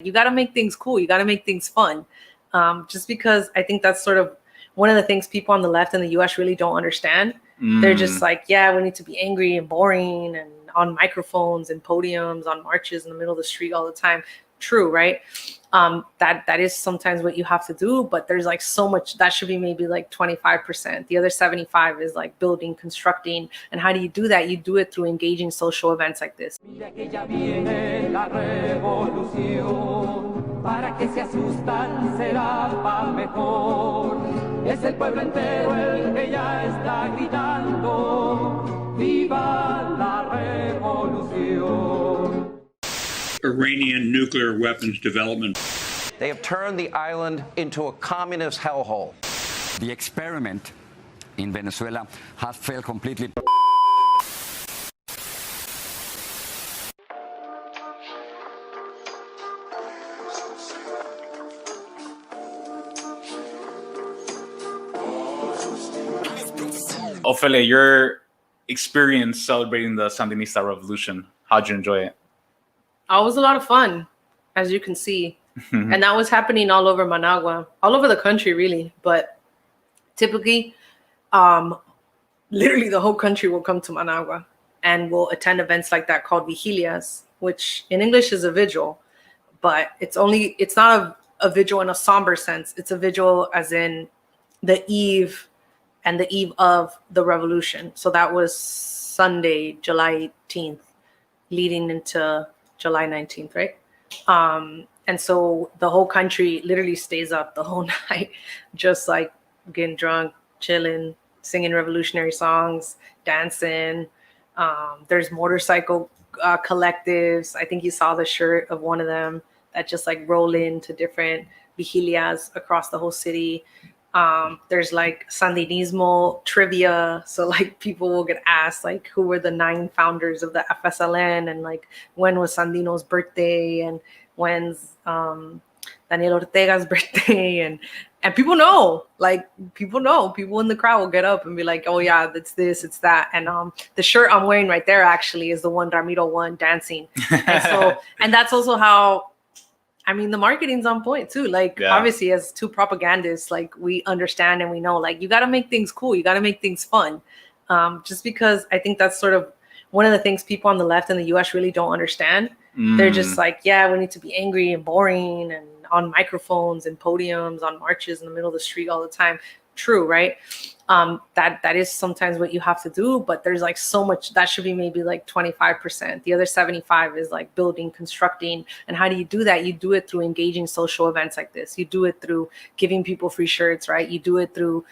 You got to make things cool. You got to make things fun. Just because I think that's sort of one of the things people on the left in the US really don't understand. They're just like, yeah, we need to be angry and boring and on microphones and podiums, on marches in the middle of the street all the time. True, right? That is sometimes what you have to do, but there's like so much that should be maybe like 25%. The other 75 is like building, constructing. And how do you do that? You do it through engaging social events like this. Para que se asustan será pa' mejor. Es el pueblo entero el que ya está gritando. ¡Viva la revolución! Iranian nuclear weapons development. They have turned the island into a communist hellhole. The experiment in Venezuela has failed completely. Ofelia, your experience celebrating the Sandinista revolution, how'd you enjoy it? It was a lot of fun, as you can see. And that was happening all over Managua, all over the country, really. But typically, literally the whole country will come to Managua and will attend events like that called vigilias, which in English is a vigil. But it's not a vigil in a somber sense. It's a vigil as in the eve and the eve of the revolution. So that was Sunday, July 18th, leading into July 19th, right? And so the whole country literally stays up the whole night, just like getting drunk, chilling, singing revolutionary songs, dancing. There's motorcycle collectives. I think you saw the shirt of one of them that just like roll into different vigilias across the whole city. There's like Sandinismo trivia. So like people will get asked like who were the 9 founders of the FSLN and like when was Sandino's birthday and when's Daniel Ortega's birthday and people know, people in the crowd will get up and be like, oh yeah, it's this, it's that. And the shirt I'm wearing right there actually is the one Ramiro won dancing. And so, and that's also how, I mean, the marketing's on point too. Like obviously as 2 propagandists, like we understand and we know, like you got to make things cool. You got to make things fun. Just because I think that's sort of one of the things people on the left in the US really don't understand. They're just like, yeah, we need to be angry and boring and on microphones and podiums, on marches in the middle of the street all the time. True, right? That is sometimes what you have to do, but there's like so much that should be maybe like 25%. The other 75 is like building, constructing. And how do you do that? You do it through engaging social events like this. You do it through giving people free shirts, right? You do it through,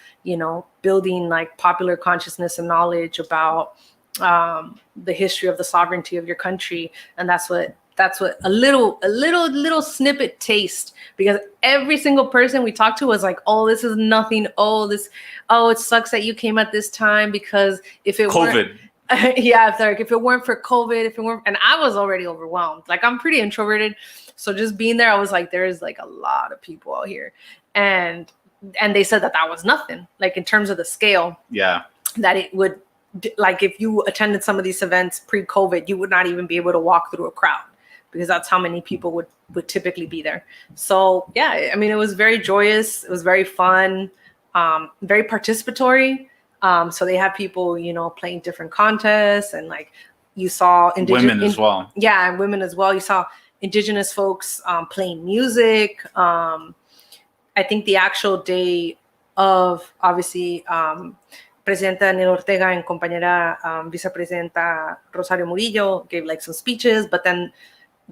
building like popular consciousness and knowledge about the history of the sovereignty of your country. And that's what a little snippet taste, because every single person we talked to was like, oh, this is nothing. Oh, it sucks that you came at this time because if it COVID. If it weren't for COVID, and I was already overwhelmed. Like I'm pretty introverted. So just being there, I was like, there is like a lot of people out here. And they said that was nothing, like in terms of the scale. Yeah. That it would, like if you attended some of these events pre-COVID, you would not even be able to walk through a crowd because that's how many people would typically be there. So yeah, I mean, it was very joyous. It was very fun, very participatory. So they have people, playing different contests and like you saw women as well. Yeah, and women as well. You saw indigenous folks playing music. I think the actual day of obviously Presidenta Daniel Ortega and compañera Vicepresidenta Rosario Murillo gave like some speeches, but then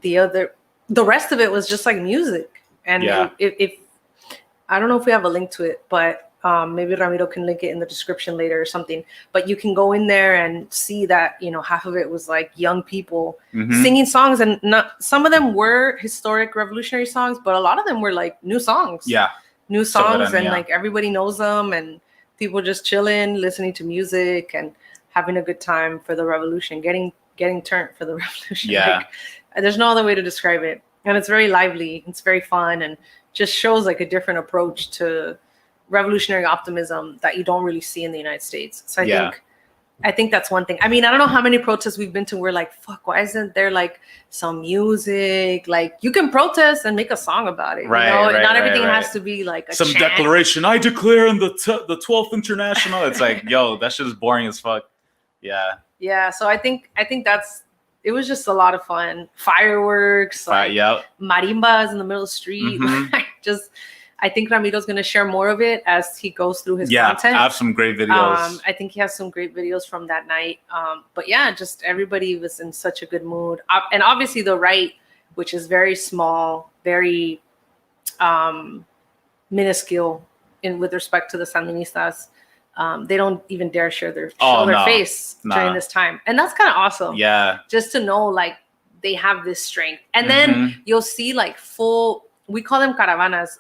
the rest of it was just like music. And if I don't know if we have a link to it, but maybe Ramiro can link it in the description later or something. But you can go in there and see that half of it was like young people singing songs, and some of them were historic revolutionary songs, but a lot of them were like new songs. Yeah, new songs, and like everybody knows them, and people just chilling, listening to music and having a good time for the revolution, getting turned for the revolution. Yeah. Like, there's no other way to describe it. And it's very lively. It's very fun and just shows like a different approach to revolutionary optimism that you don't really see in the United States. So I think I think that's one thing. I mean, I don't know how many protests we've been to. We're like, fuck, why isn't there like some music? Like, you can protest and make a song about it. Right, you know? right, Not right, everything right. has to be like a Some chant. declaration. I declare in the 12th International. It's like, yo, that shit is boring as fuck. Yeah. Yeah. So I think it was just a lot of fun. Fireworks, like Yeah. marimbas in the middle of the street. Mhm. I think Ramiro's going to share more of it as he goes through his content. I have some great videos. I think he has some great videos from that night. But yeah, just everybody was in such a good mood. And obviously the right, which is very small, very minuscule with respect to the Sandinistas. They don't even dare show their face during this time. And that's kind of awesome. Yeah. Just to know like they have this strength. And then you'll see like full, we call them caravanas,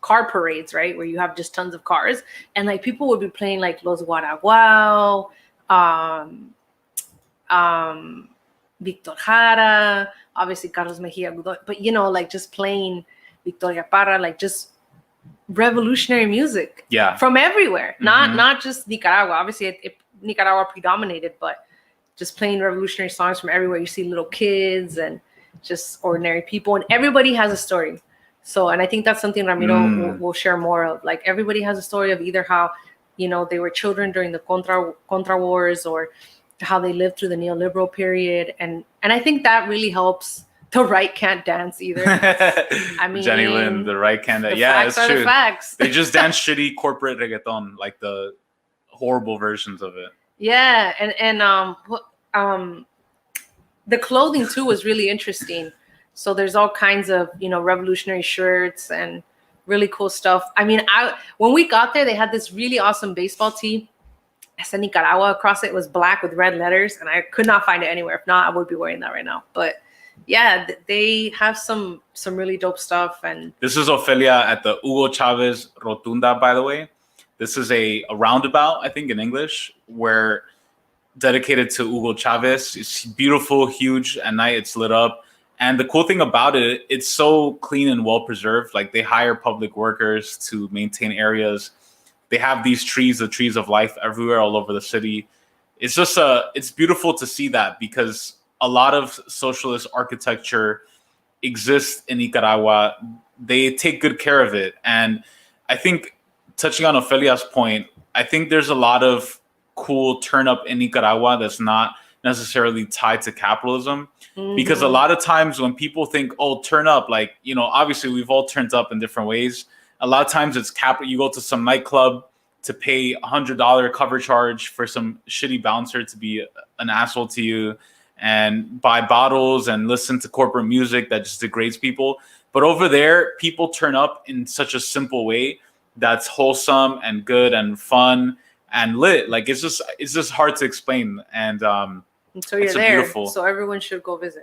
car parades, right? Where you have just tons of cars. And like people would be playing like Los Guaraguao, Victor Jara, obviously Carlos Mejia, but you know, like just playing Victoria Parra, like just revolutionary music. Yeah. From everywhere, not just Nicaragua. Obviously, Nicaragua predominated, but just playing revolutionary songs from everywhere. You see little kids and just ordinary people, and everybody has a story. So, and I think that's something Ramiro will share more of. Like everybody has a story of either how, you know, they were children during the Contra wars, or how they lived through the neoliberal period, and I think that really helps. The right can't dance either. I mean, Jenny Lynn, the right can't dance. Yeah, it's true. The facts. They just dance shitty corporate reggaeton, like the horrible versions of it. Yeah, and the clothing too was really interesting. So there's all kinds of, you know, revolutionary shirts and really cool stuff. I mean, when we got there, they had this really awesome baseball tee. I said Nicaragua across it. It was black with red letters, and I could not find it anywhere. If not, I would be wearing that right now. But yeah, they have some really dope stuff. And this is Ofelia at the Hugo Chavez Rotunda, by the way. This is a roundabout, I think in English, where dedicated to Hugo Chavez. It's beautiful, huge. At night, it's lit up. And the cool thing about it, it's so clean and well preserved. Like they hire public workers to maintain areas. They have these trees, the trees of life everywhere all over the city. It's just it's beautiful to see that, because a lot of socialist architecture exists in Nicaragua. They take good care of it. And I think, touching on Ofelia's point, I think there's a lot of cool turn up in Nicaragua that's not necessarily tied to capitalism. Because a lot of times when people think, oh, turn up, like, you know, obviously we've all turned up in different ways. A lot of times it's you go to some nightclub to pay $100 cover charge for some shitty bouncer to be an asshole to you, and buy bottles and listen to corporate music that just degrades people. But over there, people turn up in such a simple way that's wholesome and good and fun and lit. Like it's just hard to explain. And so you're there. Beautiful. So everyone should go visit.